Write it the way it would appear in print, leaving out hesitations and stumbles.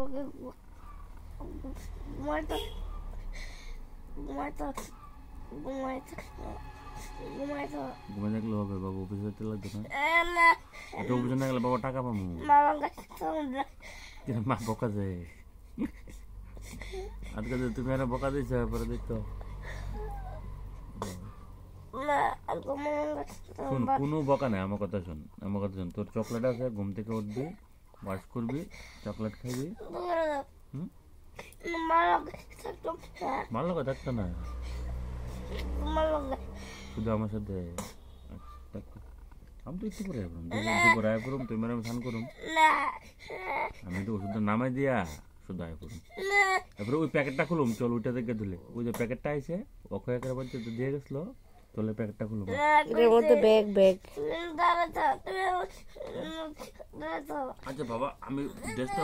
ঘুমাই থাকলে হবে বাবু, অফিস যেতে লাগবে না। এটা অফিসে না গেলে বাবা টাকা পাবো। মা বকা যায় আজকে তুমি আর বকা দিয়েছ পরে দেখতো। শোন, কোনো বকা নাই, আমার কথা শোন, আমার কথা শোন। তোর চকলেট আছে, ঘুম থেকে উঠবি, ব্রাশ করবি, চকলেট খাবি। ভালো কথা থাকতো না, শুধু আমার সাথে। আমি তো একটু পরে দুপুর আয় করুম, তুমি আমি স্নান করুম, আমি তো ওষুধটা নামাই দিয়া শুধু আয় করুম। তারপরে ওই প্যাকেটটা খুলুম, চল ওইটা থেকে ধুলে। ওই যে প্যাকেটটা আইসে অক্ষয় একের বাড়িতে দিয়ে গেছিলো, চলে প্যাকেটটা খুলুম। এর মধ্যে ব্যাগ। আচ্ছা বাবা, আমি ড্রেসটা